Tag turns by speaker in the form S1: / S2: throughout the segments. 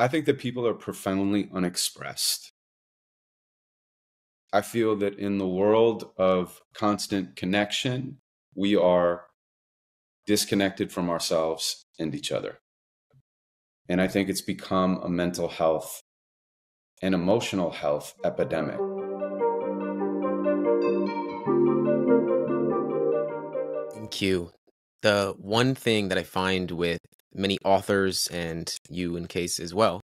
S1: I think that people are profoundly unexpressed. I feel that in the world of constant connection, we are disconnected from ourselves and each other. And I think it's become a mental health and emotional health epidemic.
S2: Thank you. The one thing that I find with many authors and you in case as well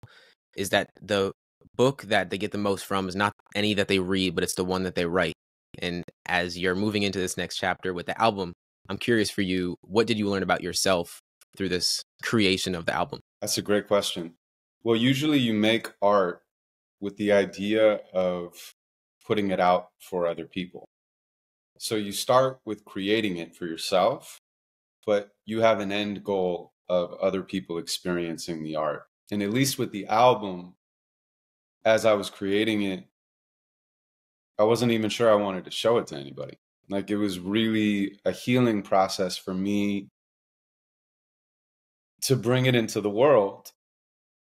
S2: is that the book that they get the most from is not any that they read, but it's the one that they write. And as you're moving into this next chapter with the album, I'm curious for you, what did you learn about yourself through this creation of the album?
S1: That's a great question. Well, usually you make art with the idea of putting it out for other people. So you start with creating it for yourself, but you have an end goal of other people experiencing the art. And at least with the album, as I was creating it, I wasn't even sure I wanted to show it to anybody. Like, it was really a healing process for me to bring it into the world.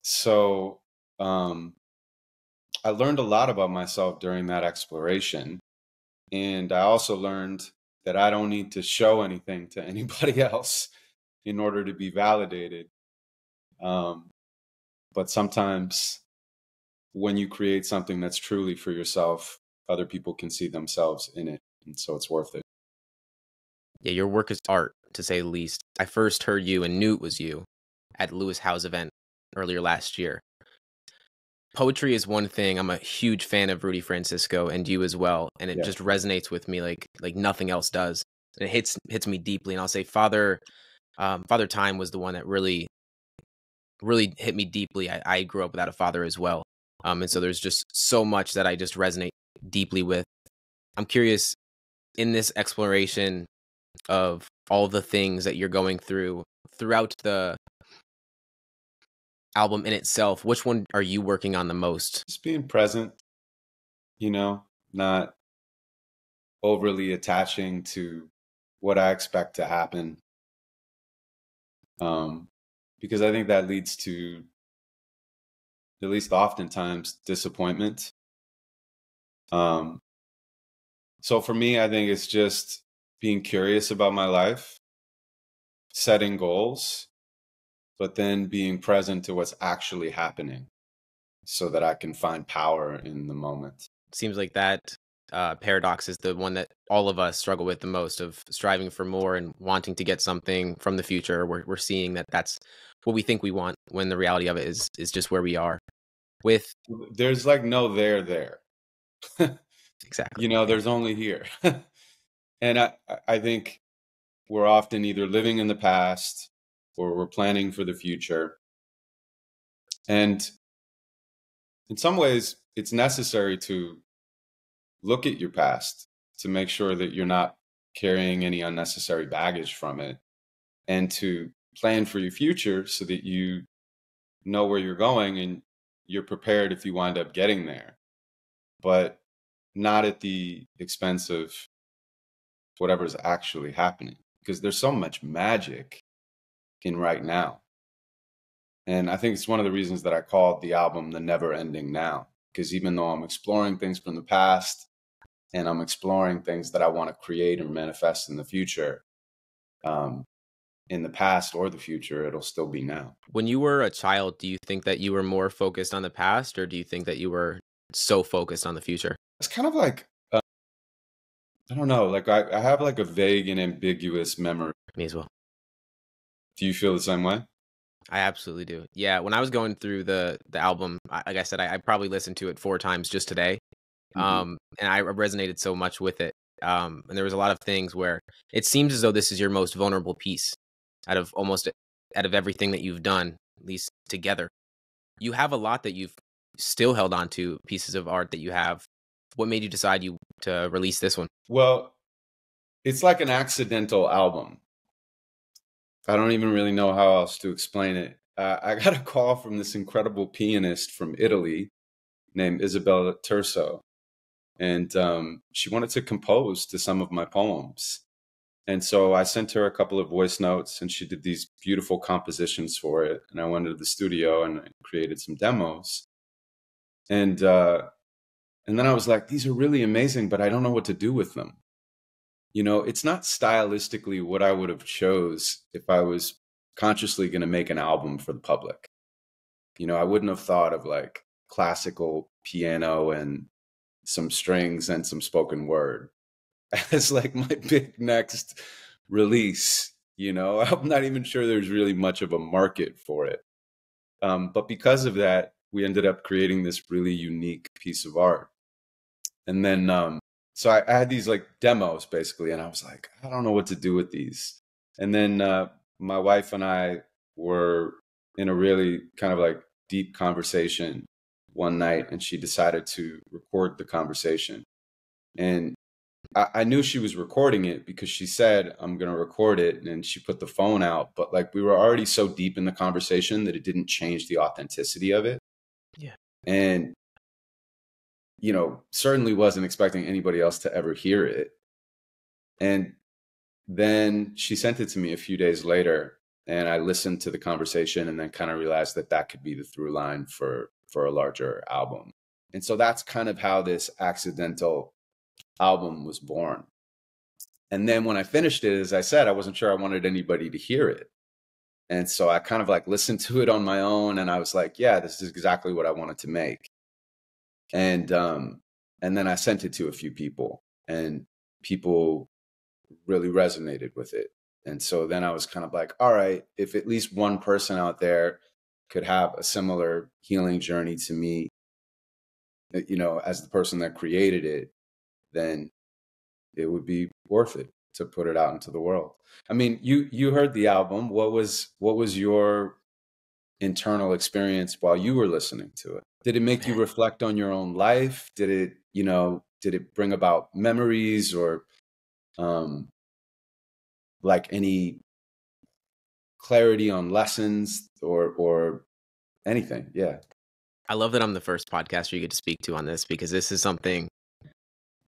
S1: So I learned a lot about myself during that exploration. And I also learned that I don't need to show anything to anybody else in order to be validated. But sometimes when you create something that's truly for yourself, other people can see themselves in it. And so it's worth it.
S2: Yeah, your work is art, to say the least. I first heard you and knew it was you at Lewis Howe's event earlier last year. Poetry is one thing. I'm a huge fan of Rudy Francisco and you as well, and it just resonates with me like nothing else does. And it hits me deeply. And I'll say Father Time was the one that really hit me deeply. I grew up without a father as well, and so there's just so much that I just resonate deeply with. I'm curious, in this exploration of all the things that you're going through throughout the album in itself, which one are you working on the most?
S1: Just being present, not overly attaching to what I expect to happen. Because I think that leads to, at least oftentimes, disappointment. So for me, I think it's just being curious about my life, setting goals, but then being present to what's actually happening so that I can find power in the moment.
S2: Seems like that paradox is the one that all of us struggle with the most, of striving for more and wanting to get something from the future. We're seeing that that's what we think we want when the reality of it is just where we are.
S1: There's like no there.
S2: Exactly.
S1: There's only here. And I think we're often either living in the past or we're planning for the future. And in some ways, it's necessary to look at your past to make sure that you're not carrying any unnecessary baggage from it, and to plan for your future so that you know where you're going and you're prepared if you wind up getting there, but not at the expense of whatever's actually happening, because there's so much magic in right now. And I think it's one of the reasons that I called the album The Never Ending Now, because even though I'm exploring things from the past and I'm exploring things that I want to create and manifest in the future, in the past or the future, it'll still be now.
S2: When you were a child, do you think that you were more focused on the past, or do you think that you were so focused on the future?
S1: It's kind of like, I don't know, like I have like a vague and ambiguous memory.
S2: Me as well.
S1: Do you feel the same way?
S2: I absolutely do. Yeah, when I was going through the album, like I said, I probably listened to it 4 times just today.
S1: Mm-hmm.
S2: And I resonated so much with it. And there was a lot of things where it seems as though this is your most vulnerable piece out of everything that you've done, at least together. You have a lot that you've still held on to, pieces of art that you have. What made you decide to release this one?
S1: Well, it's like an accidental album. I don't even really know how else to explain it. I got a call from this incredible pianist from Italy named Isabella Turso. And she wanted to compose to some of my poems. And so I sent her a couple of voice notes, and she did these beautiful compositions for it. And I went into the studio and I created some demos. And then I was like, these are really amazing, but I don't know what to do with them. It's not stylistically what I would have chose if I was consciously going to make an album for the public. I wouldn't have thought of like classical piano and some strings and some spoken word as like my big next release. I'm not even sure there's really much of a market for it. But because of that, we ended up creating this really unique piece of art. And then, so I had these like demos basically, and I was like, I don't know what to do with these. And then my wife and I were in a really kind of like deep conversation one night, and she decided to record the conversation. And I knew she was recording it because she said, I'm going to record it. And she put the phone out. But like we were already so deep in the conversation that it didn't change the authenticity of it.
S2: Yeah.
S1: And, certainly wasn't expecting anybody else to ever hear it. And then she sent it to me a few days later. And I listened to the conversation and then kind of realized that that could be the through line for a larger album. And so that's kind of how this accidental album was born. And then when I finished it, as I said, I wasn't sure I wanted anybody to hear it. And so I kind of like listened to it on my own, and I was like, yeah, this is exactly what I wanted to make. And then I sent it to a few people, and people really resonated with it. And so then I was kind of like, all right, if at least one person out there could have a similar healing journey to me, as the person that created it, then it would be worth it to put it out into the world. I mean, you heard the album. What was your internal experience while you were listening to it? Did it make you reflect on your own life? Did it bring about memories or like any clarity on lessons or anything? Yeah.
S2: I love that I'm the first podcaster you get to speak to on this, because this is something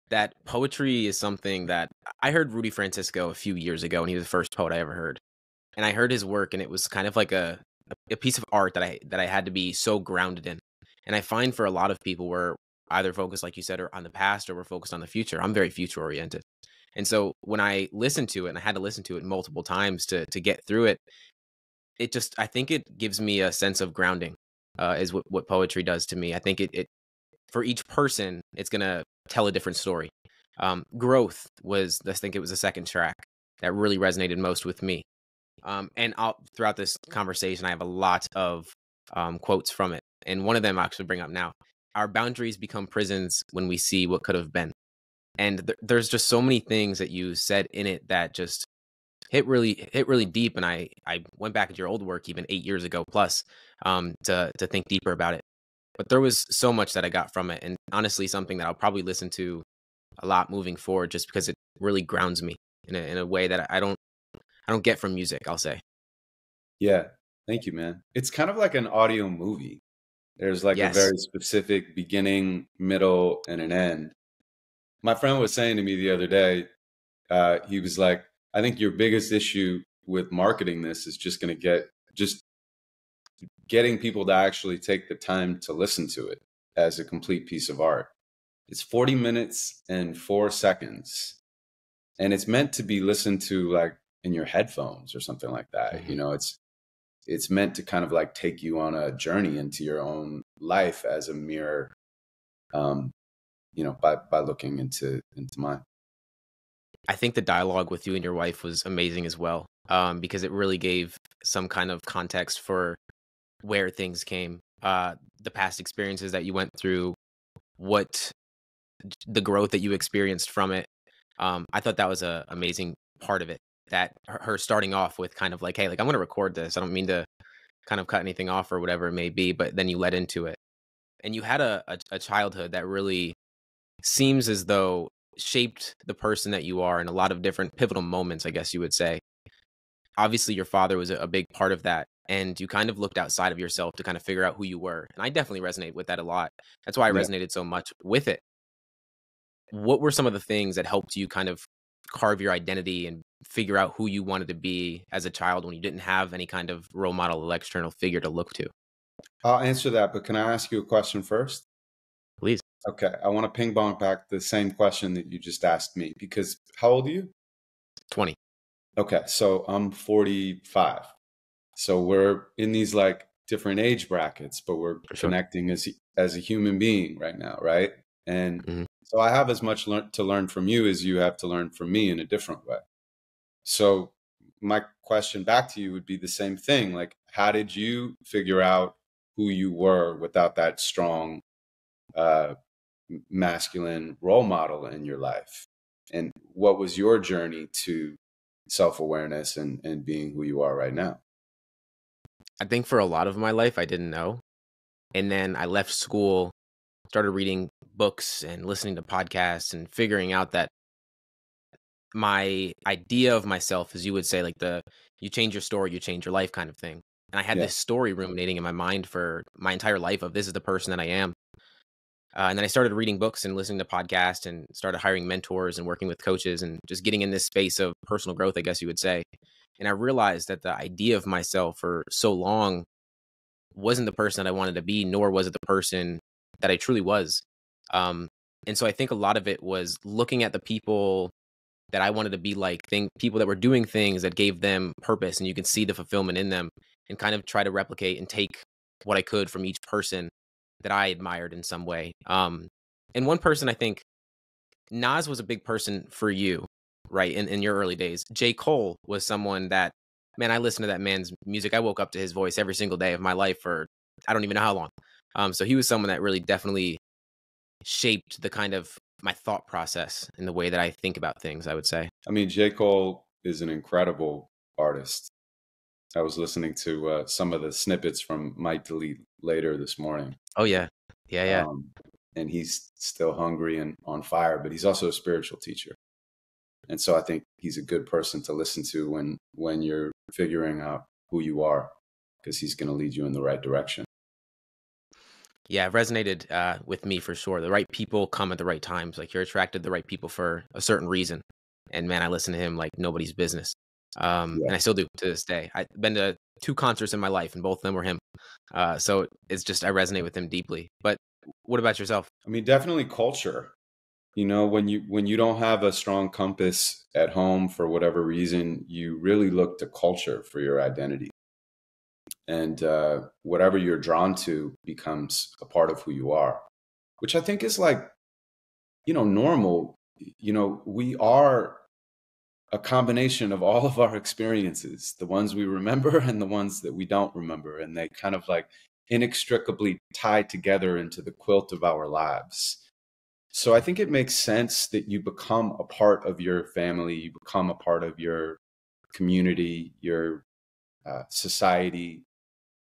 S2: that poetry is something that I heard Rudy Francisco a few years ago, and he was the first poet I ever heard. And I heard his work, and it was kind of like a piece of art that I had to be so grounded in. And I find for a lot of people, we're either focused, like you said, or on the past, or we're focused on the future. I'm very future oriented. And so when I listened to it, and I had to listen to it multiple times to get through it, I think it gives me a sense of grounding, is what poetry does to me. I think it for each person, it's going to tell a different story. Growth I think it was the second track that really resonated most with me. And throughout this conversation, I have a lot of quotes from it. And one of them I'll actually bring up now. Our boundaries become prisons when we see what could have been. And there's just so many things that you said in it that just hit really deep. And I went back into your old work even 8 years ago plus to think deeper about it. But there was so much that I got from it. And honestly, something that I'll probably listen to a lot moving forward, just because it really grounds me in a way that I don't get from music, I'll say.
S1: Yeah. Thank you, man. It's kind of like an audio movie. There's like a
S2: Yes.
S1: very specific beginning, middle, and an end. My friend was saying to me the other day, he was like, I think your biggest issue with marketing this is just getting people to actually take the time to listen to it as a complete piece of art. It's 40 minutes and 4 seconds. And it's meant to be listened to like in your headphones or something like that.
S2: Mm-hmm.
S1: It's meant to kind of like take you on a journey into your own life as a mirror, by looking into mine.
S2: I think the dialogue with you and your wife was amazing as well, because it really gave some kind of context for where things came, the past experiences that you went through, what the growth that you experienced from it. I thought that was a amazing part of it. That her starting off with kind of like, hey, like I'm going to record this. I don't mean to kind of cut anything off or whatever it may be, but then you led into it, and you had a childhood that really seems as though shaped the person that you are in a lot of different pivotal moments, I guess you would say. Obviously, your father was a big part of that, and you kind of looked outside of yourself to kind of figure out who you were. And I definitely resonate with that a lot. That's why I
S1: Yeah.
S2: resonated so much with it. What were some of the things that helped you kind of carve your identity and figure out who you wanted to be as a child when you didn't have any kind of role model or external figure to look to?
S1: I'll answer that, but can I ask you a question first?
S2: Please.
S1: Okay, I want to ping pong back the same question that you just asked me, because how old are you?
S2: 20.
S1: Okay, so I'm 45. So we're in these like different age brackets, but we're
S2: For sure.
S1: connecting as a human being right now, right? And
S2: Hmm.
S1: so I have as much to learn from you as you have to learn from me in a different way. So my question back to you would be the same thing. Like, how did you figure out who you were without that strong uh, masculine role model in your life? And what was your journey to self-awareness and being who you are right now?
S2: I think for a lot of my life, I didn't know. And then I left school, started reading books and listening to podcasts and figuring out that my idea of myself, as you would say, like you change your story, you change your life kind of thing. And I had
S1: Yeah.
S2: this story ruminating in my mind for my entire life of this is the person that I am. And then I started reading books and listening to podcasts and started hiring mentors and working with coaches and just getting in this space of personal growth, I guess you would say. And I realized that the idea of myself for so long wasn't the person that I wanted to be, nor was it the person that I truly was. Um, and so I think a lot of it was looking at the people that I wanted to be like, people that were doing things that gave them purpose, and you can see the fulfillment in them, and kind of try to replicate and take what I could from each person that I admired in some way. And one person, I think Nas was a big person for you, right? In your early days. J. Cole was someone that, man, I listened to that man's music. I woke up to his voice every single day of my life for I don't even know how long. So he was someone that really definitely shaped the kind of my thought process in the way that I think about things, I would say.
S1: I mean, J. Cole is an incredible artist. I was listening to some of the snippets from Might Delete later this morning.
S2: Oh yeah. Yeah, yeah.
S1: Um, and he's still hungry and on fire, but he's also a spiritual teacher. And so I think he's a good person to listen to when you're figuring out who you are, because he's going to lead you in the right direction.
S2: Yeah, it resonated with me for sure. The right people come at the right times. Like you're attracted to the right people for a certain reason. And man, I listen to him like nobody's business.
S1: Yeah.
S2: And I still do to this day. I've been to 2 concerts in my life, and both of them were him. So it's just I resonate with him deeply. But what about yourself?
S1: I mean, definitely culture. You know, when you don't have a strong compass at home for whatever reason, you really look to culture for your identity. And whatever you're drawn to becomes a part of who you are, which I think is like, normal. We are a combination of all of our experiences, the ones we remember and the ones that we don't remember. And they kind of like inextricably tie together into the quilt of our lives. So I think it makes sense that you become a part of your family, you become a part of your community, your society,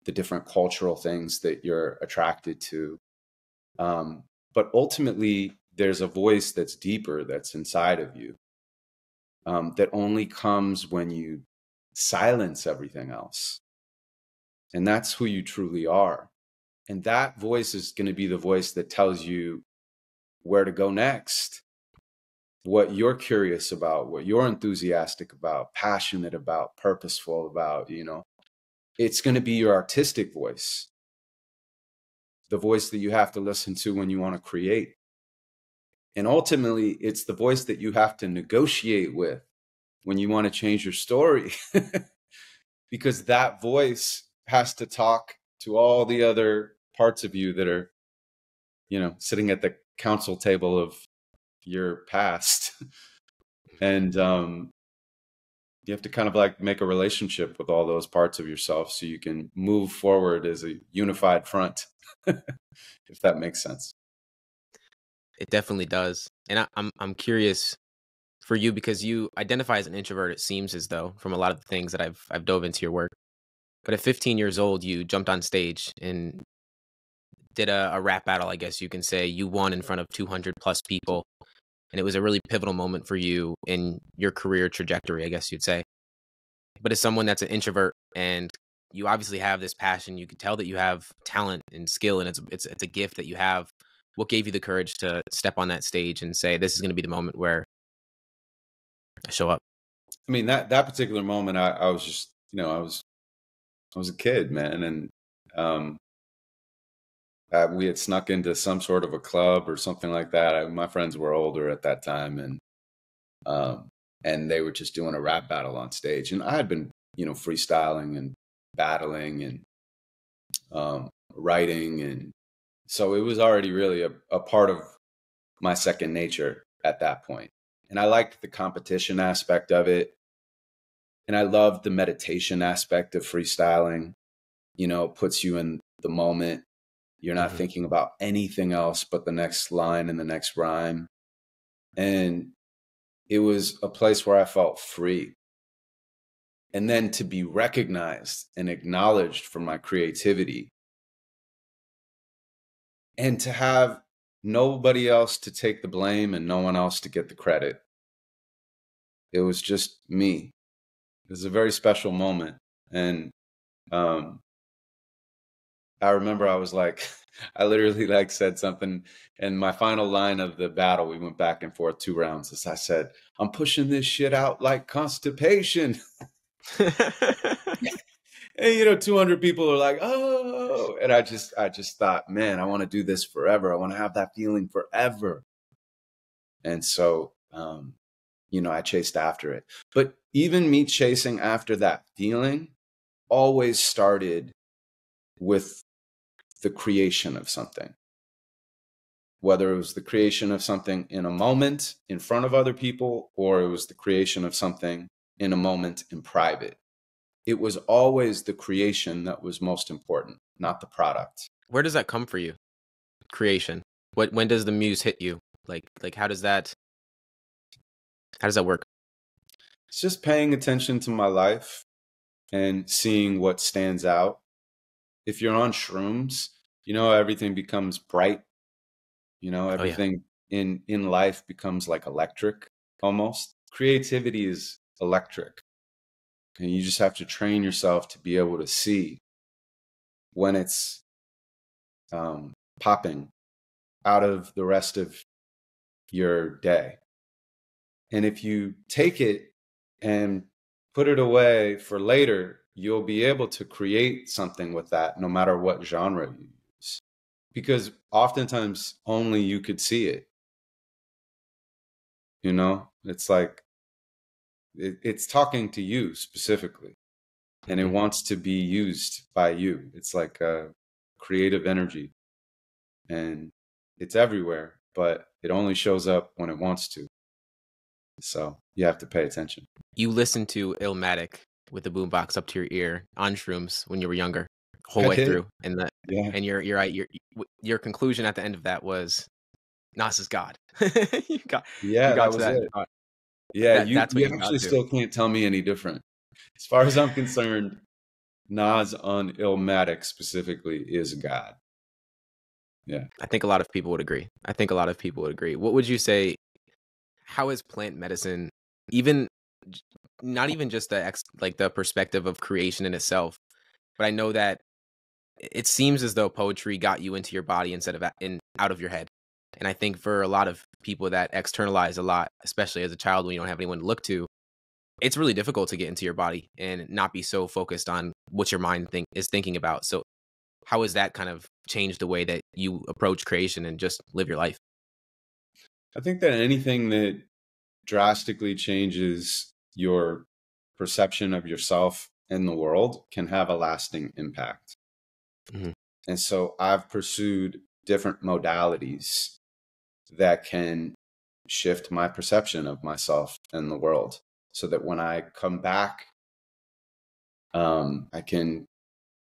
S1: the different cultural things that you're attracted to. But ultimately, there's a voice that's deeper, that's inside of you, that only comes when you silence everything else. And that's who you truly are. And that voice is going to be the voice that tells you where to go next, what you're curious about, what you're enthusiastic about, passionate about, purposeful about, It's going to be your artistic voice, the voice that you have to listen to when you want to create. And ultimately, it's the voice that you have to negotiate with when you want to change your story, because that voice has to talk to all the other parts of you that are, sitting at the council table of your past. And you have to kind of like make a relationship with all those parts of yourself so you can move forward as a unified front, if that makes sense.
S2: It definitely does. And I'm curious for you because you identify as an introvert. It seems as though from a lot of the things that I've dove into your work. But at 15 years old, you jumped on stage and did a rap battle. I guess you can say you won in front of 200 plus people, and it was a really pivotal moment for you in your career trajectory. I guess you'd say. But as someone that's an introvert and you obviously have this passion, you can tell that you have talent and skill, and it's a gift that you have. What gave you the courage to step on that stage and say, "This is going to be the moment where I show up"?
S1: I mean, that particular moment, I was just, I was a kid, man. And um, we had snuck into some sort of a club or something like that. My friends were older at that time, um, and they were just doing a rap battle on stage. And I had been, freestyling and battling and writing, and so it was already really a part of my second nature at that point. And I liked the competition aspect of it, and I loved the meditation aspect of freestyling. Puts you in the moment. You're not
S2: Hmm.
S1: thinking about anything else but the next line and the next rhyme. And it was a place where I felt free. And then to be recognized and acknowledged for my creativity, and to have nobody else to take the blame and no one else to get the credit. It was just me. It was a very special moment. And um, I remember I was like, I literally like said something, and my final line of the battle, we went back and forth 2 rounds, as I said, I'm pushing this shit out like constipation. And 200 people are like, oh, and I just thought, man, I want to do this forever. I want to have that feeling forever. And so, I chased after it. But even me chasing after that feeling always started with the creation of something, whether it was the creation of something in a moment in front of other people, or it was the creation of something in a moment in private. It was always the creation that was most important, not the product.
S2: Where does that come for you? Creation. When does the muse hit you? Like how does that work?
S1: It's just paying attention to my life and seeing what stands out. If you're on shrooms, everything becomes bright.
S2: Oh yeah.
S1: Everything in life becomes like electric almost. Creativity is electric. And you just have to train yourself to be able to see when it's popping out of the rest of your day. And if you take it and put it away for later, you'll be able to create something with that no matter what genre you use. Because oftentimes only you could see it. It's like it's talking to you specifically, and it
S2: Hmm.
S1: wants to be used by you. It's like a creative energy, and it's everywhere, but it only shows up when it wants to. So you have to pay attention.
S2: You listened to Illmatic with the boombox up to your ear on shrooms when you were younger, whole
S1: I
S2: way
S1: did.
S2: through, and that,
S1: Yeah.
S2: and you're right. Your conclusion at the end of that was Nas is God. you got you
S1: Yeah,
S2: got
S1: that
S2: to
S1: was
S2: that.
S1: it. Yeah,
S2: That's what
S1: you
S2: you got
S1: actually
S2: to.
S1: still can't tell me any different. As far as I'm concerned, Nas on Illmatic specifically is God. Yeah.
S2: I think a lot of people would agree. I think a lot of people would agree. What would you say? How is plant medicine, even j- not even just like the perspective of creation in itself, but I know that it seems as though poetry got you into your body instead of out of your head. And I think for a lot of people that externalize a lot, especially as a child when you don't have anyone to look to, it's really difficult to get into your body and not be so focused on what your mind is thinking about. So how has that kind of changed the way that you approach creation and just live your life?
S1: I think that anything that drastically changes your perception of yourself and the world can have a lasting impact.
S2: Hmm.
S1: And so I've pursued different modalities that can shift my perception of myself and the world, so that when I come back, I can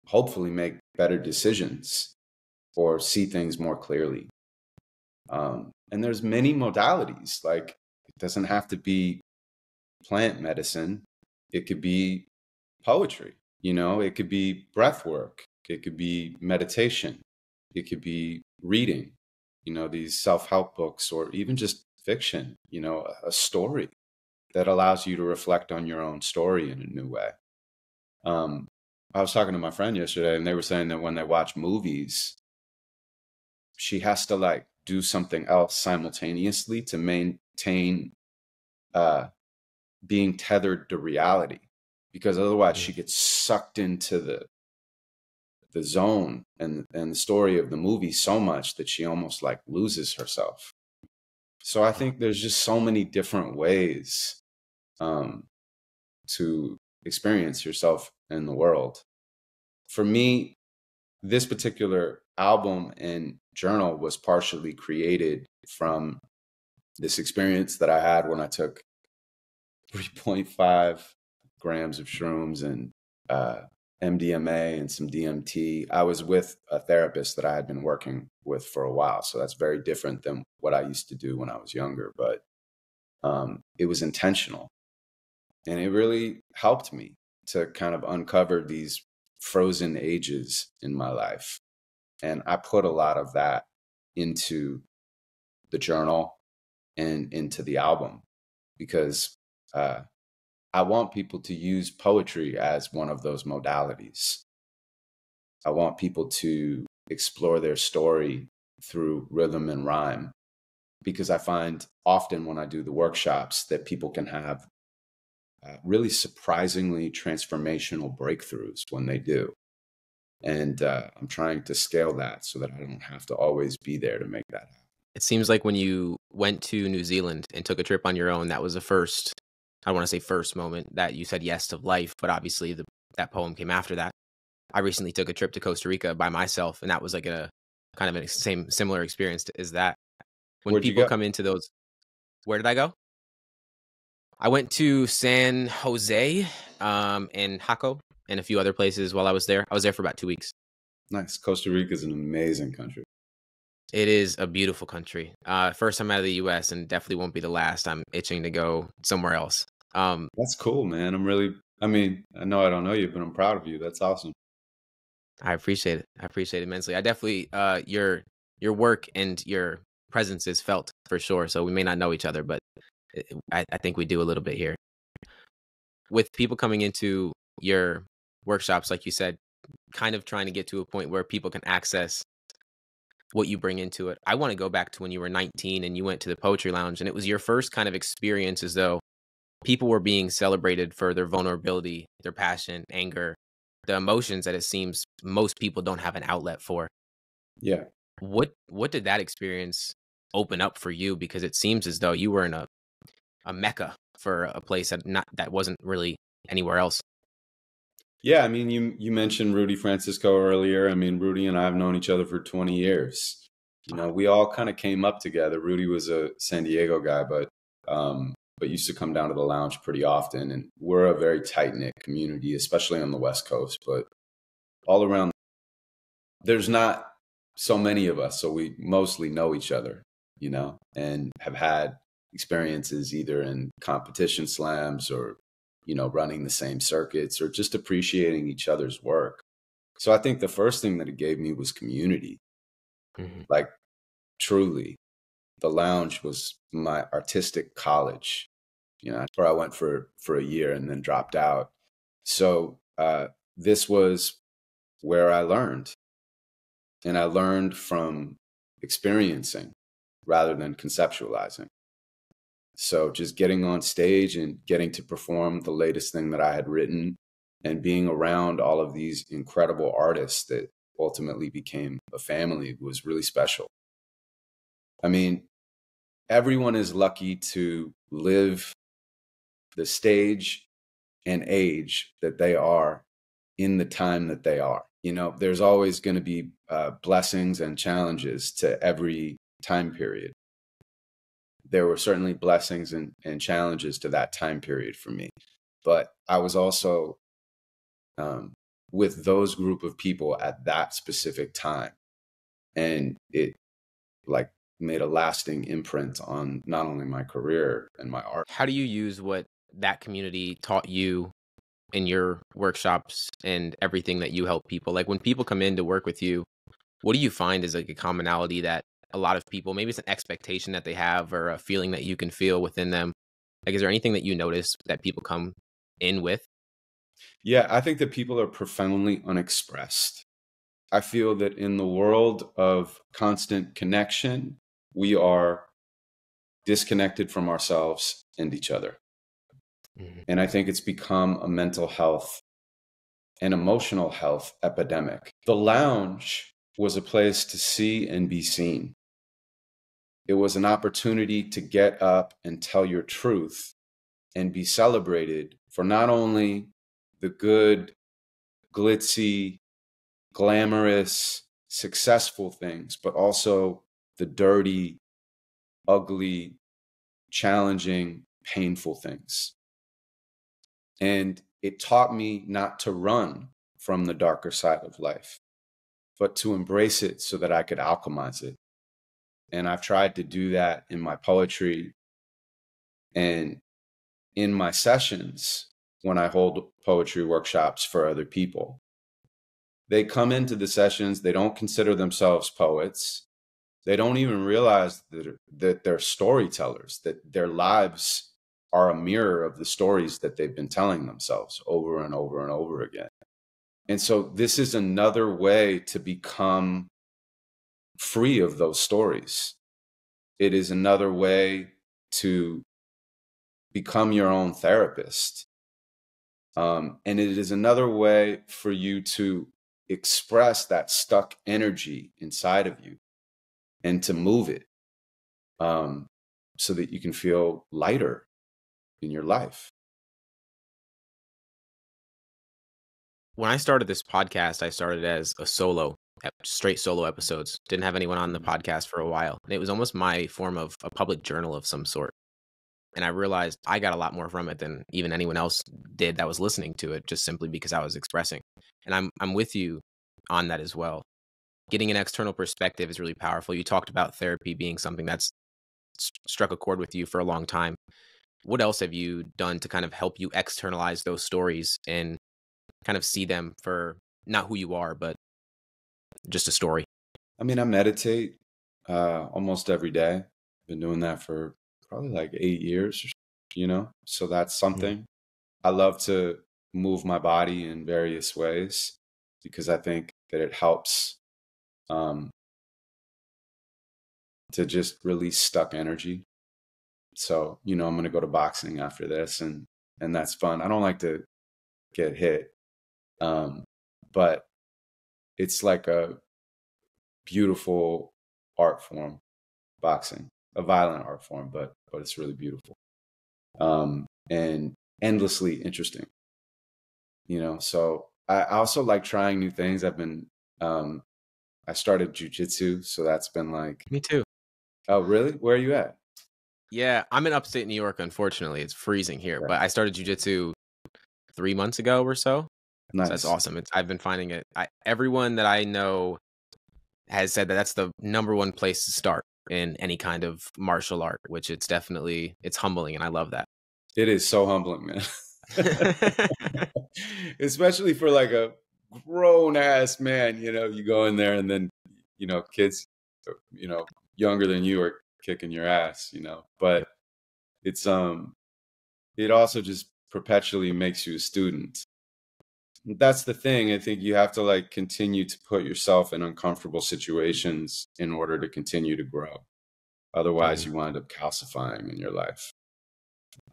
S1: hopefully make better decisions or see things more clearly. And there's many modalities. Like, it doesn't have to be plant medicine. It could be poetry, it could be breath work. It could be meditation. It could be reading, these self-help books, or even just fiction, a story that allows you to reflect on your own story in a new way. Um, I was talking to my friend yesterday, and they were saying that when they watch movies, she has to like do something else simultaneously to maintain being tethered to reality, because otherwise
S2: Mm.
S1: she gets sucked into the zone and the story of the movie so much that she almost like loses herself. So I think there's just so many different ways um, to experience yourself in the world. For me, this particular album and journal was partially created from this experience that I had when I took 3.5 grams of shrooms and MDMA and some DMT. I was with a therapist that I had been working with for a while. So that's very different than what I used to do when I was younger. But it was intentional. And it really helped me to kind of uncover these frozen ages in my life. And I put a lot of that into the journal and into the album because I want people to use poetry as one of those modalities. I want people to explore their story through rhythm and rhyme because I find often when I do the workshops that people can have really surprisingly transformational breakthroughs when they do. And I'm trying to scale that so that I don't have to always be there to make that happen.
S2: It seems like when you went to New Zealand and took a trip on your own, that was the first, I want to say first moment that you said yes to life, but obviously that poem came after that. I recently took a trip to Costa Rica by myself, and that was like a kind of a similar experience as that. When
S1: Where'd you
S2: people
S1: go?
S2: come into those, where did I go? I went to San Jose, and Jaco, and a few other places while I was there. I was there for about 2 weeks.
S1: Nice. Costa Rica is an amazing country.
S2: It is a beautiful country. First time out of the U.S. and definitely won't be the last. I'm itching to go somewhere else.
S1: That's cool, man. I mean, I know I don't know you, but I'm proud of you. That's awesome.
S2: I appreciate it. I appreciate it immensely. I definitely your work and your presence is felt for sure. So we may not know each other, but I think we do a little bit here. With people coming into your workshops, like you said, kind of trying to get to a point where people can access what you bring into it. I want to go back to when you were 19 and you went to the poetry lounge and it was your first kind of experience as though people were being celebrated for their vulnerability, their passion, anger, the emotions that it seems most people don't have an outlet for.
S1: Yeah.
S2: What did that experience open up for you? Because it seems as though you were in a mecca for a place that wasn't really anywhere else.
S1: Yeah, I mean, you mentioned Rudy Francisco earlier. I mean, Rudy and I have known each other for 20 years. You know, we all kind of came up together. Rudy was a San Diego guy, but used to come down to the lounge pretty often. And we're a very tight-knit community, especially on the West Coast, but all around, there's not so many of us, so we mostly know each other, you know, and have had experiences either in competition slams or running the same circuits or just appreciating each other's work. So I think the first thing that it gave me was community.
S2: Mhm.
S1: Like truly, the lounge was my artistic college, where I went for a year and then dropped out. So this was where I learned, and I learned from experiencing rather than conceptualizing. So just getting on stage and getting to perform the latest thing that I had written and being around all of these incredible artists that ultimately became a family was really special. I mean, everyone is lucky to live the stage and age that they are in the time that they are. You know, there's always going to be blessings and challenges to every time period. There were certainly blessings and challenges to that time period for me. But I was also with those group of people at that specific time. And it like made a lasting imprint on not only my career and my art.
S2: How do you use what that community taught you in your workshops and everything that you help people? Like when people come in to work with you, what do you find is like a commonality that a lot of people, maybe it's an expectation that they have or a feeling that you can feel within them? Like, is there anything that you notice that people come in with?
S1: Yeah, I think that people are profoundly unexpressed. I feel that in the world of constant connection, we are disconnected from ourselves and each other.
S2: Mhm.
S1: And I think it's become a mental health and emotional health epidemic. The lounge was a place to see and be seen. It was an opportunity to get up and tell your truth and be celebrated for not only the good, glitzy, glamorous, successful things, but also the dirty, ugly, challenging, painful things. And it taught me not to run from the darker side of life, but to embrace it so that I could alchemize it. And I've tried to do that in my poetry and in my sessions when I hold poetry workshops for other people. They come into the sessions, they don't consider themselves poets. They don't even realize that they're storytellers, that their lives are a mirror of the stories that they've been telling themselves over and over and over again. And so this is another way to become free of those stories. It is another way to become your own therapist. And it is another way for you to express that stuck energy inside of you and to move it, so that you can feel lighter in your life.
S2: When I started this podcast, I started as a straight solo episodes. Didn't have anyone on the podcast for a while. And it was almost my form of a public journal of some sort. And I realized I got a lot more from it than even anyone else did that was listening to it, just simply because I was expressing. And I'm with you on that as well. Getting an external perspective is really powerful. You talked about therapy being something that's struck a chord with you for a long time. What else have you done to kind of help you externalize those stories and kind of see them for not who you are, but just a story?
S1: I mean, I meditate almost every day. Been doing that for probably like 8 years, so that's
S2: Mm.
S1: something. I love to move my body in various ways because I think that it helps um, to just release stuck energy. So, I'm going to go to boxing after this, and that's fun. I don't like to get hit, but it's like a beautiful art form, boxing, a violent art form, but it's really beautiful, and endlessly interesting. So I also like trying new things. I started jujitsu, so that's been like,
S2: Me too.
S1: oh, really? Where are you at?
S2: Yeah, I'm in upstate New York. Unfortunately, it's freezing here,
S1: Yeah.
S2: but I started jujitsu 3 months ago or so. So that's
S1: Nice.
S2: awesome. I've been finding it. Everyone that I know has said that that's the number one place to start in any kind of martial art, which it's humbling, and I love that.
S1: It is so humbling, man. Especially for like a grown ass man, you go in there and then, kids, you know, younger than you are kicking your ass, but it's, it also just perpetually makes you a student. That's the thing. I think you have to like continue to put yourself in uncomfortable situations in order to continue to grow. Otherwise,
S2: Mhm.
S1: you wind up calcifying in your life.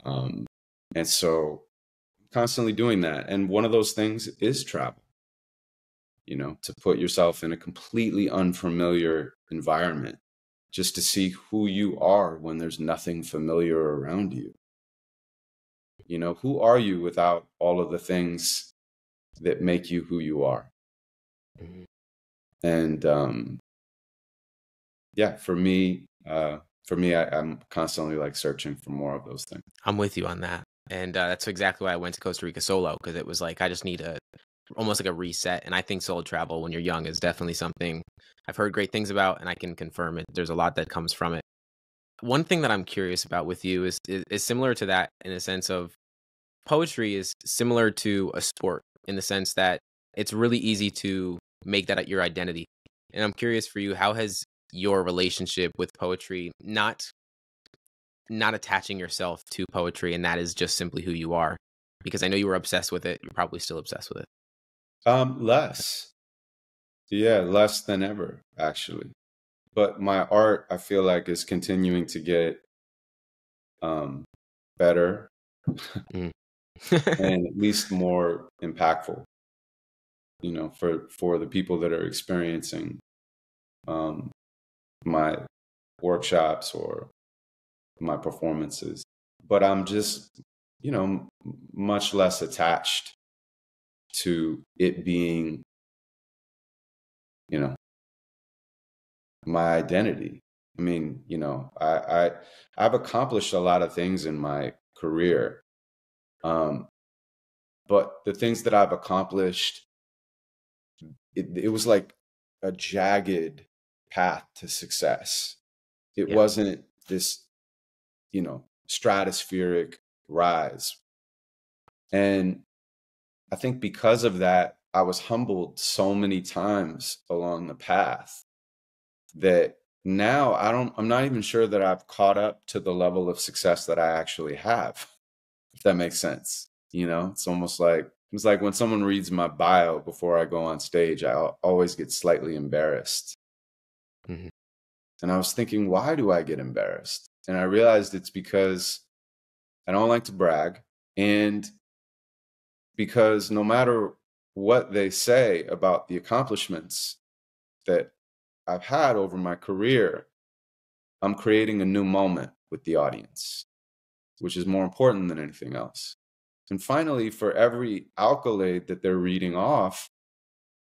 S1: And so constantly doing that. And one of those things is travel, to put yourself in a completely unfamiliar environment just to see who you are when there's nothing familiar around you. Who are you without all of the things that make you who you are?
S2: Mhm.
S1: And yeah, I'm constantly like searching for more of those things.
S2: I'm with you on that. And that's exactly why I went to Costa Rica solo, because it was like I just need almost like a reset. And I think solo travel when you're young is definitely something I've heard great things about, and I can confirm it. There's a lot that comes from it. One thing that I'm curious about with you is similar to that, in a sense of poetry is similar to a sport in the sense that it's really easy to make that your identity. And I'm curious for you, how has your relationship with poetry not attaching yourself to poetry, and that is just simply who you are? Because I know you were obsessed with it. You're probably still obsessed with it.
S1: Less. Yeah, less than ever, actually. But my art, I feel like, is continuing to get better.
S2: Mm.
S1: and at least more impactful, you know, for the people that are experiencing um, my workshops or my performances. But I'm just, you know, much less attached to it being, you know, my identity. I mean, you know, I've accomplished a lot of things in my career, um, but the things that I've accomplished, it was like a jagged path to success. It
S2: Yeah.
S1: wasn't this, you know, stratospheric rise. And I think because of that, I was humbled so many times along the path that now I'm not even sure that I've caught up to the level of success that I actually have, if that makes sense. You know, it's like when someone reads my bio before I go on stage, always get slightly embarrassed.
S2: Mhm.
S1: And I was thinking, why do I get embarrassed? And I realized it's because I don't like to brag. And because no matter what they say about the accomplishments that I've had over my career, I'm creating a new moment with the audience, which is more important than anything else. And finally, for every accolade that they're reading off,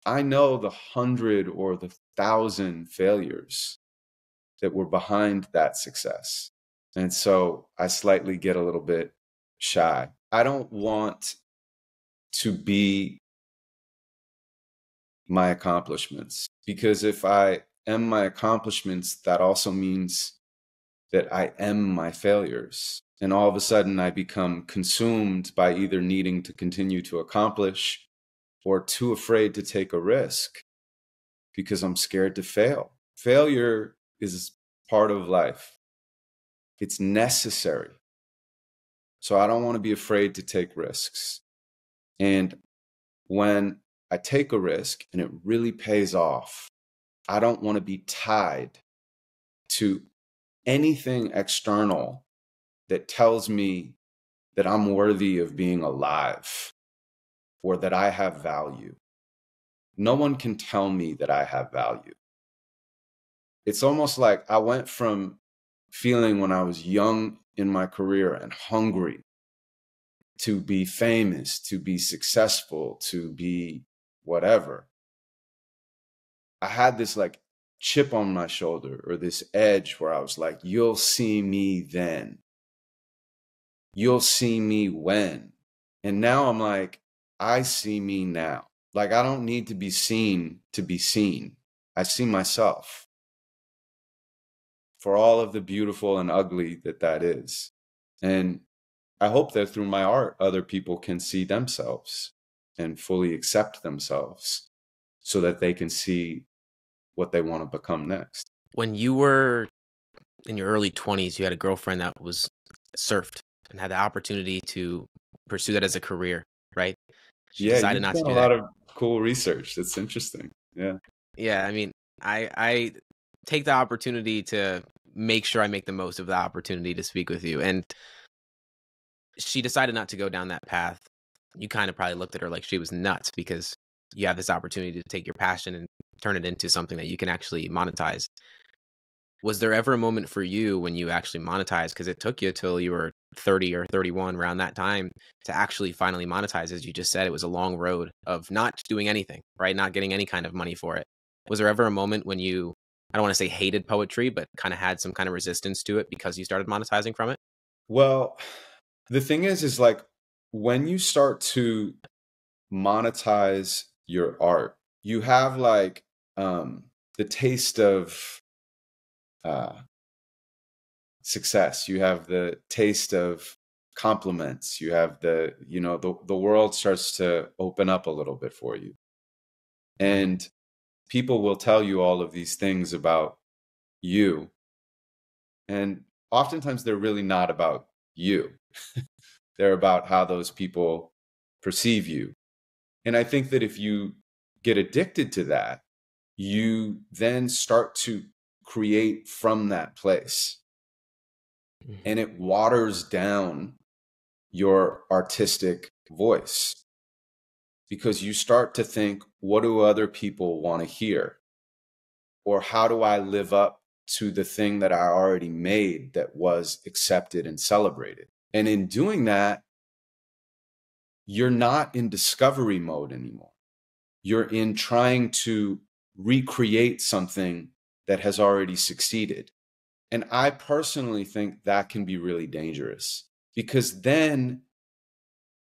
S1: I know the 100 or the 1,000 failures that were behind that success. And so I slightly get a little bit shy. I don't want to be my accomplishments, because if I am my accomplishments, that also means that I am my failures. And all of a sudden, I become consumed by either needing to continue to accomplish or too afraid to take a risk because I'm scared to fail. Failure is part of life, it's necessary. So I don't want to be afraid to take risks. And when I take a risk and it really pays off, I don't want to be tied to anything external that tells me that I'm worthy of being alive or that I have value. No one can tell me that I have value. It's almost like I went from feeling when I was young in my career and hungry to be famous, to be successful, to be whatever. I had this like chip on my shoulder or this edge where I was like, you'll see me then. You'll see me when. And now I'm like, I see me now. Like, I don't need to be seen to be seen. I see myself for all of the beautiful and ugly that that is. And I hope that through my art, other people can see themselves and fully accept themselves so that they can see what they want to become next.
S2: When you were in your early 20s, you had a girlfriend that was surfed and had the opportunity to pursue that as a career, right? She
S1: Yeah,
S2: decided
S1: you've
S2: not to
S1: done a
S2: do that.
S1: lot of cool research. That's interesting. Yeah.
S2: Yeah, I mean, I take the opportunity to make sure I make the most of the opportunity to speak with you. And she decided not to go down that path. You kind of probably looked at her like she was nuts because you have this opportunity to take your passion and turn it into something that you can actually monetize. Was there ever a moment for you when you actually monetized? Because it took you till you were 30 or 31 around that time to actually finally monetize. As you just said, it was a long road of not doing anything, right? Not getting any kind of money for it. Was there ever a moment when you, I don't want to say hated poetry, but kind of had some kind of resistance to it because you started monetizing from it?
S1: Well, the thing is like when you start to monetize your art, you have like the taste of uh, success. You have the taste of compliments. You have the, you know, the world starts to open up a little bit for you. And people will tell you all of these things about you. And oftentimes they're really not about you. They're about how those people perceive you. And I think that if you get addicted to that, you then start to create from that place.
S2: Mhm.
S1: And it waters down your artistic voice, because you start to think, what do other people want to hear? Or how do I live up to the thing that I already made that was accepted and celebrated? And in doing that, you're not in discovery mode anymore. You're in trying to recreate something that has already succeeded. And I personally think that can be really dangerous, because then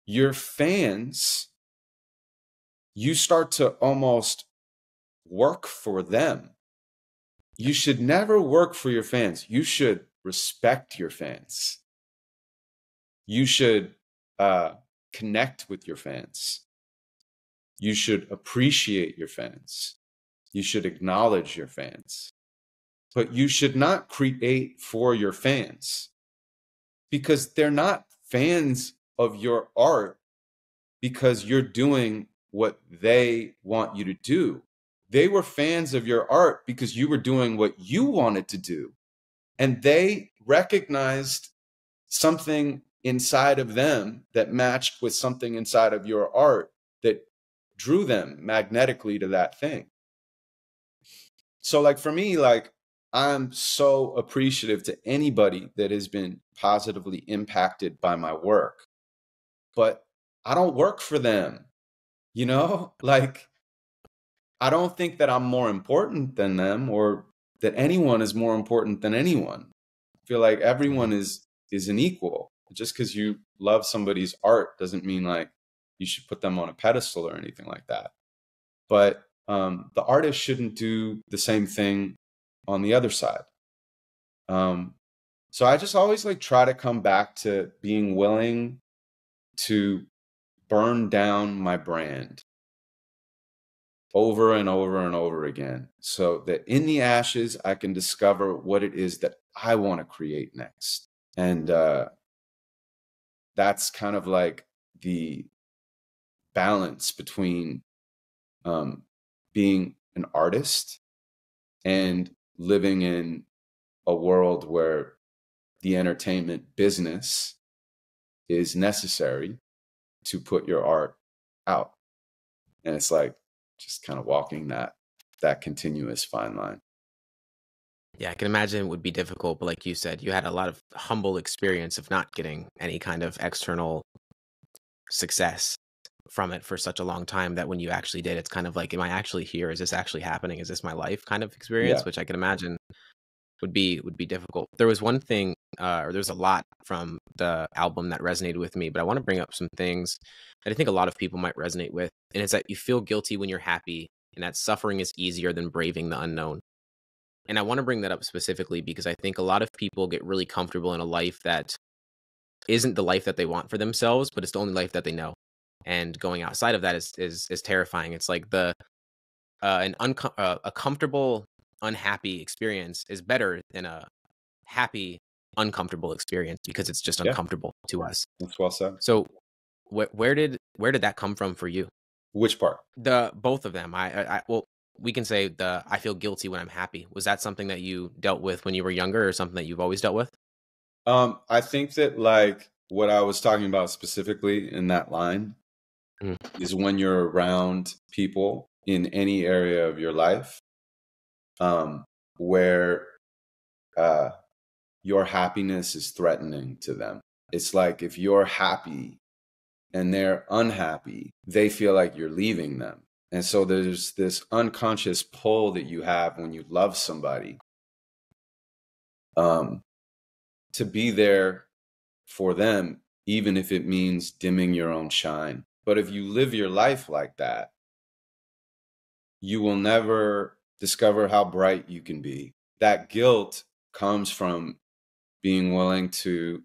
S1: your fans, you start to almost work for them. You should never work for your fans. You should respect your fans. You should connect with your fans. You should appreciate your fans. You should acknowledge your fans. But you should not create for your fans, because they're not fans of your art because you're doing what they want you to do. They were fans of your art because you were doing what you wanted to do. And they recognized something inside of them that matched with something inside of your art that drew them magnetically to that thing. So like for me, like I'm so appreciative to anybody that has been positively impacted by my work, but I don't work for them, like I don't think that I'm more important than them, or that anyone is more important than anyone. I feel like everyone is an equal. Just because you love somebody's art doesn't mean like you should put them on a pedestal or anything like that. But the artist shouldn't do the same thing on the other side. So I just always like try to come back to being willing to burn down my brand over and over and over again, so that in the ashes, I can discover what it is that I want to create next. And that's kind of like the balance between being an artist and living in a world where the entertainment business is necessary to put your art out. And it's like just kind of walking that continuous fine line.
S2: Yeah, I can imagine it would be difficult, but like you said, you had a lot of humble experience of not getting any kind of external success from it for such a long time, that when you actually did, it's kind of like, am I actually here? Is this actually happening? Is this my life kind of experience?
S1: Yeah.
S2: Which I can imagine would be difficult. There was one thing, or there's a lot from the album that resonated with me, but I want to bring up some things that I think a lot of people might resonate with. And it's that you feel guilty when you're happy, and that suffering is easier than braving the unknown. And I want to bring that up specifically because I think a lot of people get really comfortable in a life that isn't the life that they want for themselves, but it's the only life that they know. And going outside of that is terrifying. It's like a comfortable, unhappy experience is better than a happy, uncomfortable experience, because it's just
S1: Yeah.
S2: uncomfortable to us.
S1: That's well said.
S2: So where did that come from for you?
S1: Which part?
S2: Both of them. Well, we can say I feel guilty when I'm happy. Was that something that you dealt with when you were younger, or something that you've always dealt with?
S1: I think that like what I was talking about specifically in that line is when you're around people in any area of your life, where your happiness is threatening to them. It's like if you're happy and they're unhappy, they feel like you're leaving them. And so there's this unconscious pull that you have when you love somebody, to be there for them, even if it means dimming your own shine. But if you live your life like that, you will never discover how bright you can be. That guilt comes from being willing to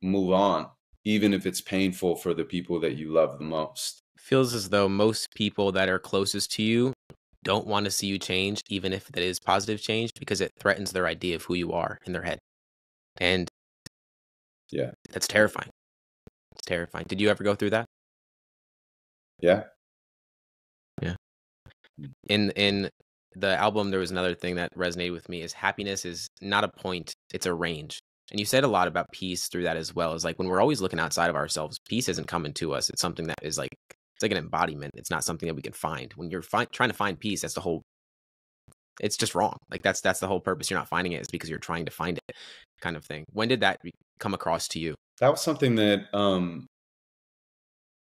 S1: move on, even if it's painful for the people that you love the most.
S2: Feels as though most people that are closest to you don't want to see you change, even if that is positive change, because it threatens their idea of who you are in their head. And
S1: Yeah.
S2: that's terrifying. It's terrifying. Did you ever go through that?
S1: Yeah.
S2: Yeah. In the album, there was another thing that resonated with me: is happiness is not a point, it's a range. And you said a lot about peace through that as well. Is like when we're always looking outside of ourselves, peace isn't coming to us. It's something that is like, it's like an embodiment. It's not something that we can find. When you're trying to find peace, that's the whole, it's just wrong. Like that's the whole purpose. You're not finding it. It's because you're trying to find it, kind of thing. When did that come across to you?
S1: That was something that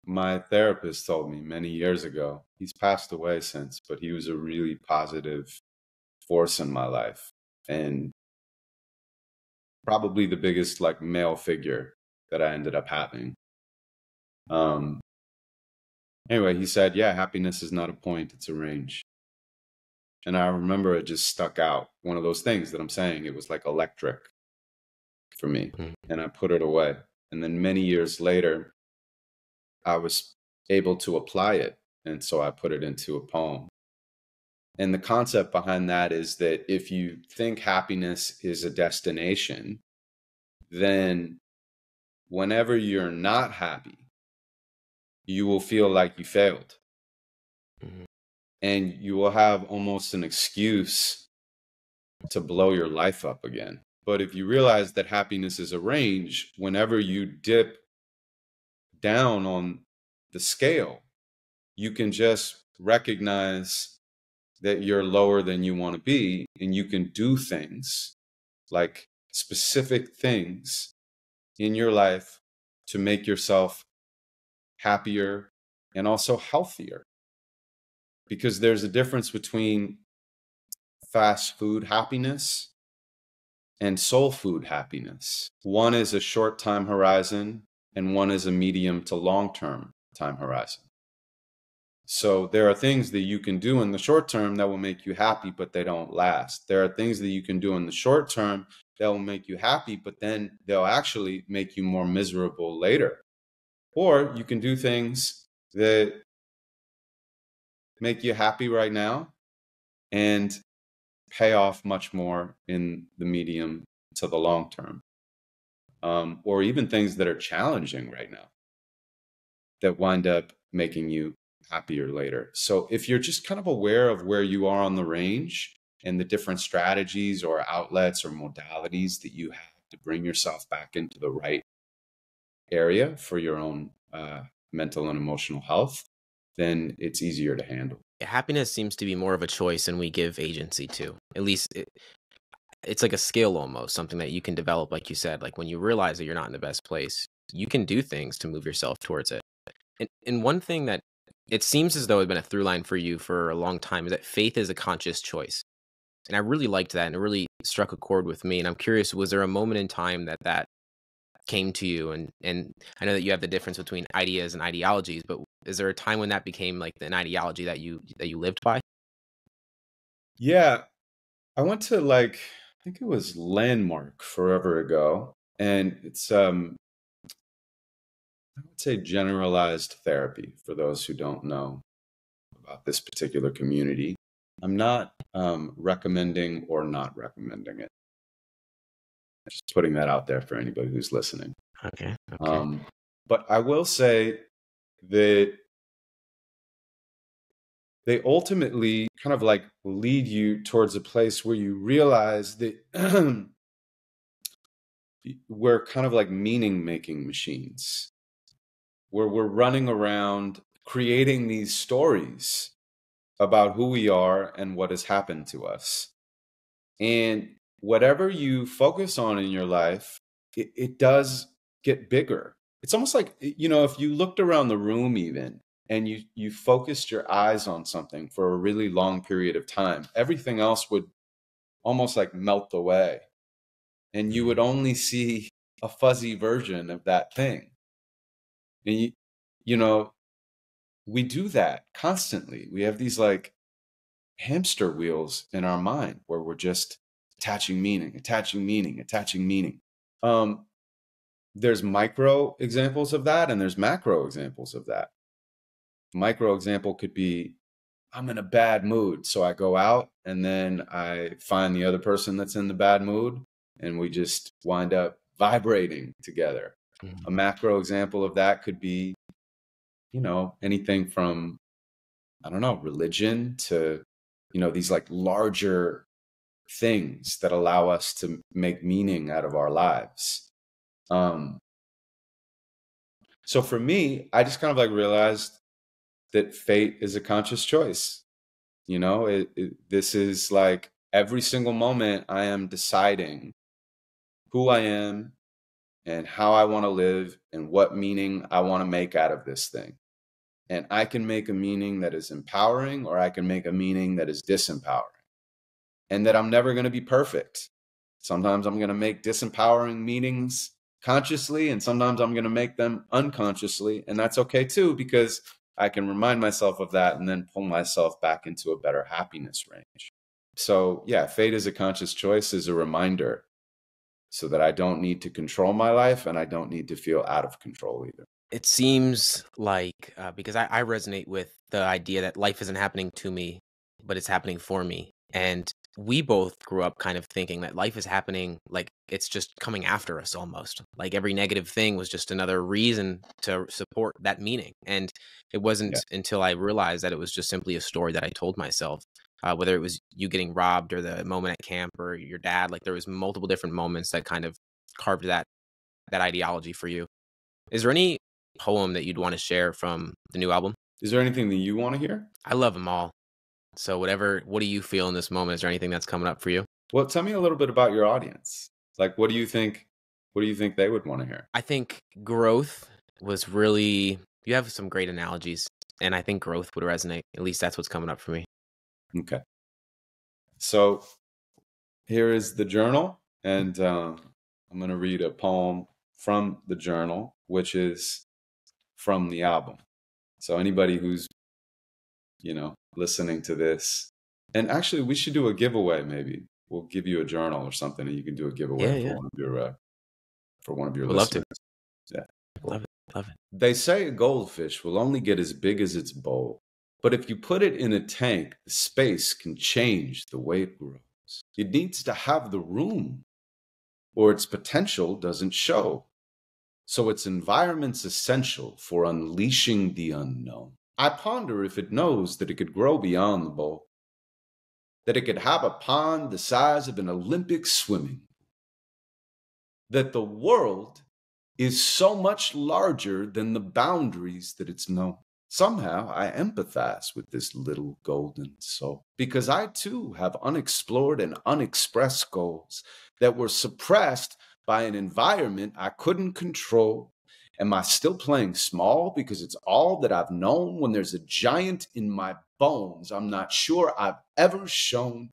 S1: my therapist told me many years ago. He's passed away since, but he was a really positive force in my life, and probably the biggest like male figure that I ended up having. Anyway, he said, yeah, happiness is not a point, it's a range. And I remember it just stuck out. One of those things that I'm saying, it was like electric for me. And I put it away. And then many years later, I was able to apply it. And so I put it into a poem. And the concept behind that is that if you think happiness is a destination, then whenever you're not happy, you will feel like you failed. And you will have almost an excuse to blow your life up again. But if you realize that happiness is a range, whenever you dip down on the scale, you can just recognize that you're lower than you want to be, and you can do things like specific things in your life to make yourself happier and also healthier. Because there's a difference between fast food happiness and soul food happiness. One is a short time horizon and one is a medium to long term time horizon. So there are things that you can do in the short term that will make you happy, but they don't last. There are things that you can do in the short term that will make you happy, but then they'll actually make you more miserable later. Or you can do things that make you happy right now and pay off much more in the medium to the long term. Or even things that are challenging right now that wind up making you happier later. So if you're just kind of aware of where you are on the range and the different strategies or outlets or modalities that you have to bring yourself back into the right area for your own mental and emotional health, then it's easier to handle.
S2: Happiness seems to be more of a choice than we give agency to. At least it's like a skill almost, something that you can develop, like you said. Like when you realize that you're not in the best place, you can do things to move yourself towards it. And one thing that it seems as though it's been a through line for you for a long time is that faith is a conscious choice. And I really liked that, and it really struck a chord with me. And I'm curious, was there a moment in time that came to you? And I know that you have the difference between ideas and ideologies, but is there a time when that became like an ideology that you lived by?
S1: Yeah, I went to I think it was Landmark forever ago, and it's I would say generalized therapy for those who don't know about this particular community. I'm not recommending or not recommending it. Just putting that out there for anybody who's listening.
S2: Okay.
S1: But I will say that they ultimately kind of like lead you towards a place where you realize that we're kind of like meaning making machines, where we're running around creating these stories about who we are and what has happened to us. And whatever you focus on in your life, it does get bigger. It's almost like, if you looked around the room even and you focused your eyes on something for a really long period of time, everything else would almost like melt away. And you would only see a fuzzy version of that thing. And, we do that constantly. We have these like hamster wheels in our mind where we're just attaching meaning, attaching meaning, attaching meaning. There's micro examples of that and there's macro examples of that. Micro example could be, I'm in a bad mood. So I go out and then I find the other person that's in the bad mood and we just wind up vibrating together. A macro example of that could be, anything from, I don't know, religion to, these like larger things that allow us to make meaning out of our lives. So for me, I just kind of like realized that fate is a conscious choice. You know, this is like every single moment I am deciding who I am and how I want to live and what meaning I want to make out of this thing. And I can make a meaning that is empowering, or I can make a meaning that is disempowering. And that I'm never going to be perfect. Sometimes I'm going to make disempowering meanings consciously, and sometimes I'm going to make them unconsciously. And that's okay too, because I can remind myself of that and then pull myself back into a better happiness range. So yeah, fate is a conscious choice is a reminder so that I don't need to control my life and I don't need to feel out of control either.
S2: It seems like, because I resonate with the idea that life isn't happening to me, but it's happening for me. And we both grew up kind of thinking that life is happening, like it's just coming after us almost. Like every negative thing was just another reason to support that meaning. And it wasn't until I realized that it was just simply a story that I told myself, whether it was you getting robbed or the moment at camp or your dad, like there was multiple different moments that kind of carved that ideology for you. Is there any poem that you'd want to share from the new album?
S1: Is there anything that you want to hear?
S2: I love them all. So what do you feel in this moment? Is there anything that's coming up for you?
S1: Well, tell me a little bit about your audience. Like, what do you think they would want to hear?
S2: I think growth was really, you have some great analogies, and I think growth would resonate. At least that's what's coming up for me.
S1: Okay. So here is the journal, and I'm going to read a poem from the journal, which is from the album. So anybody who's, listening to this, and actually we should do a giveaway. Maybe we'll give you a journal or something, and you can do a giveaway for one of your
S2: Would
S1: listeners.
S2: Love to.
S1: Yeah.
S2: Love it.
S1: They say a goldfish will only get as big as its bowl, but if you put it in a tank, the space can change the way it grows. It needs to have the room, or its potential doesn't show. So its environment's essential for unleashing the unknown. I ponder if it knows that it could grow beyond the bowl, that it could have a pond the size of an Olympic swimming pool, that the world is so much larger than the boundaries that it's known. Somehow I empathize with this little golden soul, because I too have unexplored and unexpressed goals that were suppressed by an environment I couldn't control. Am I still playing small because it's all that I've known when there's a giant in my bones I'm not sure I've ever shown?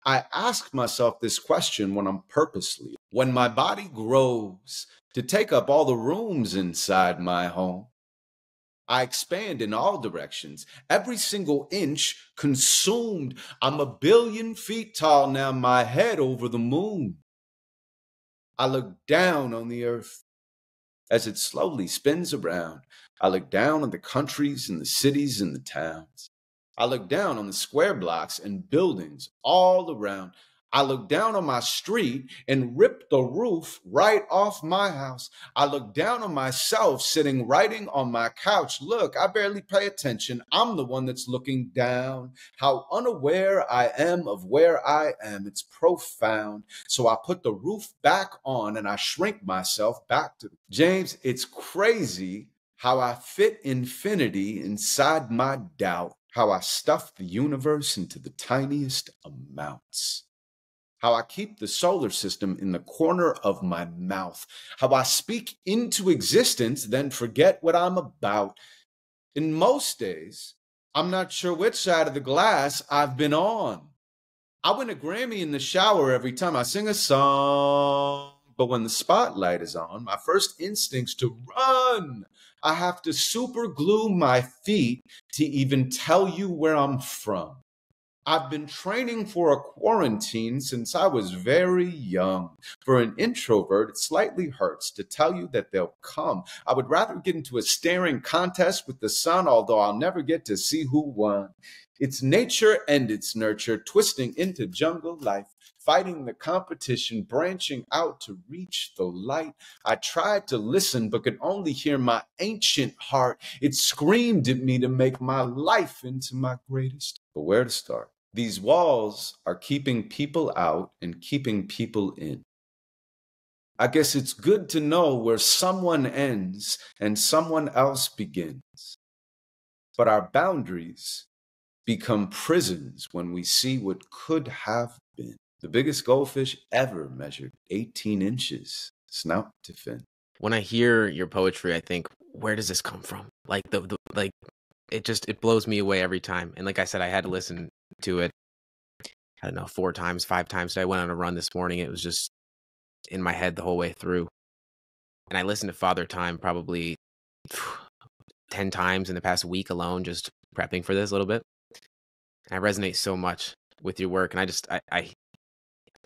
S1: I ask myself this question when my body grows to take up all the rooms inside my home. I expand in all directions, every single inch consumed. I'm 1 billion feet tall now, my head over the moon. I look down on the earth as it slowly spins around. I look down on the countries and the cities and the towns. I look down on the square blocks and buildings all around. I look down on my street and rip the roof right off my house. I look down on myself sitting writing on my couch. Look, I barely pay attention. I'm the one that's looking down. How unaware I am of where I am. It's profound. So I put the roof back on and I shrink myself back to James. It's crazy how I fit infinity inside my doubt. How I stuff the universe into the tiniest amounts. How I keep the solar system in the corner of my mouth. How I speak into existence, then forget what I'm about. In most days, I'm not sure which side of the glass I've been on. I win a Grammy in the shower every time I sing a song. But when the spotlight is on, my first instinct's to run. I have to super glue my feet to even tell you where I'm from. I've been training for a quarantine since I was very young. For an introvert, it slightly hurts to tell you that they'll come. I would rather get into a staring contest with the sun, although I'll never get to see who won. It's nature and it's nurture, twisting into jungle life, fighting the competition, branching out to reach the light. I tried to listen, but could only hear my ancient heart. It screamed at me to make my life into my greatest. But where to start? These walls are keeping people out and keeping people in. I guess it's good to know where someone ends and someone else begins. But our boundaries become prisons when we see what could have been. The biggest goldfish ever measured 18 inches, snout to fin.
S2: When I hear your poetry, I think, where does this come from? Like it blows me away every time. And like I said, I had to listen to it, I don't know, 4 times, 5 times. I went on a run this morning. It was just in my head the whole way through. And I listened to Father Time probably 10 times in the past week alone, just prepping for this a little bit. And I resonate so much with your work. And I'm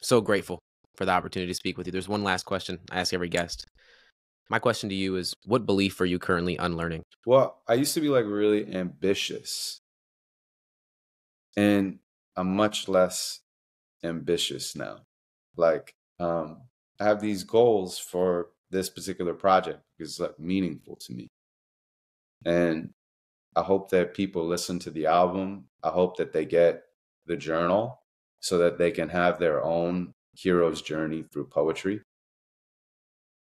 S2: so grateful for the opportunity to speak with you. There's one last question I ask every guest. My question to you is, what belief are you currently unlearning?
S1: Well, I used to be like really ambitious, and I'm much less ambitious now. Like, I have these goals for this particular project because it's like meaningful to me. And I hope that people listen to the album. I hope that they get the journal so that they can have their own hero's journey through poetry,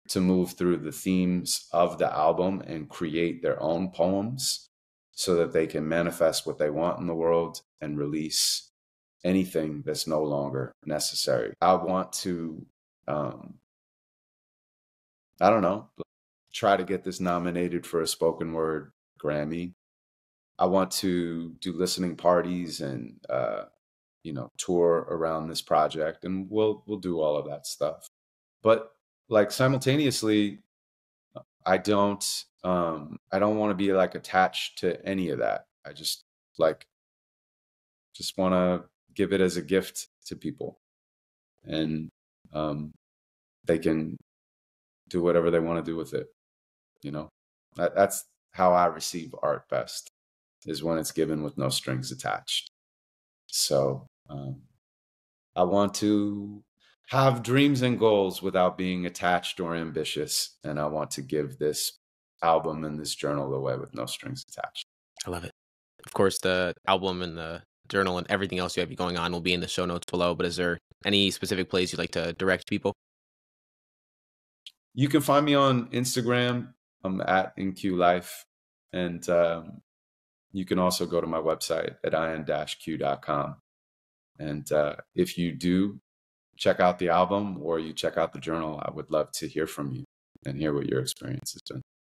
S1: to move through the themes of the album and create their own poems so that they can manifest what they want in the world and release anything that's no longer necessary. I want to, I don't know, try to get this nominated for a spoken word Grammy. I want to do listening parties and, tour around this project, and we'll do all of that stuff. But like simultaneously, I don't want to be like attached to any of that. I just want to give it as a gift to people, and they can do whatever they want to do with it. That's how I receive art best, is when it's given with no strings attached. So I want to have dreams and goals without being attached or ambitious. And I want to give this album and this journal away with no strings attached.
S2: I love it. Of course, the album and the journal and everything else you have going on will be in the show notes below. But is there any specific place you'd like to direct people?
S1: You can find me on Instagram. I'm at InQLife. And you can also go to my website at in-q.com. And if you do check out the album or you check out the journal, I would love to hear from you and hear what your experience has been.